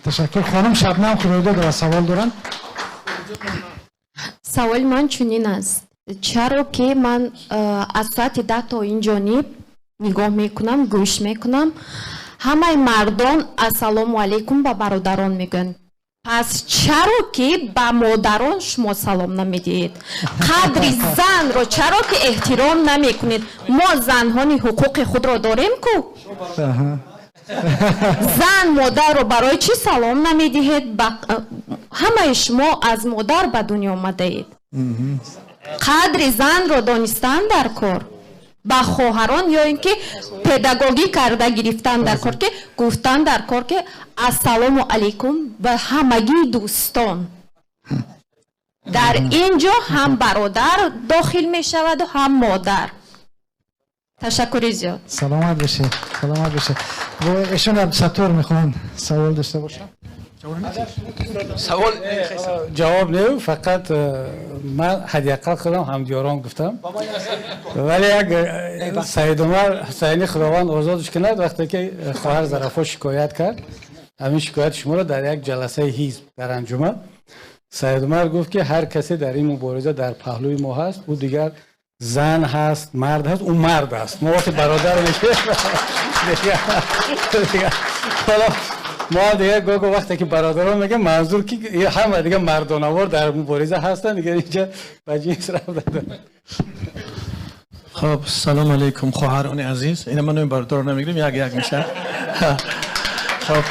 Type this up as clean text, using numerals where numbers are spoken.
تشکر. خانم شبنم خدایداد سوال دارن. سوال من چنین است: چرا که من از ساعت 10 تا این جانب نگاه میکنم، گوش میکنم، همه مردان السلام علیکم به برادران میگن، پس چرا که به مادران شما سلام نمیدید؟ قدر زن رو چرا که احترام نمیکنید؟ ما زنهانی حقوق خود را داریم کو؟ زن مادر رو برای چی سلام نمیدهید؟ همه شما از مادر به دنیا آمده اید. قدر زن رو دانستن در کار با خواهران یا اینکه پداگوژی کرده گرفتن در کار که گفتن در کار که السلام علیکم به همگی دوستان. در اینجا هم برادر داخل می شود و هم مادر. تشکر زیاد. سلامت بشه. سلامت بشه. و ایشون هم چطور میخوان سوال داشته باشن؟ سوال جواب نه، فقط من حداقل خودم همدیاران گفتم، ولی اگر سید عمر حسینی خداوند آزادش کند وقتی که خواهر ظرفا شکایت کرد، همین شکایت شما را در یک جلسه حزب در انجمن سید عمر گفت که هر کسی در این مبارزه در پهلوی ما هست، او دیگر زن هست، مرد هست، اون مرد است. ما وقتی برادر میشه حالا ما دیگه گوگو وقتی که برادران میگه منظور که همه دیگه مردانوار در مبارزه هستن دیگه، اینجا بجنس رفت دادن. خب سلام علیکم خواهران عزیز، این من برادر نمیگیریم یک میشه. خب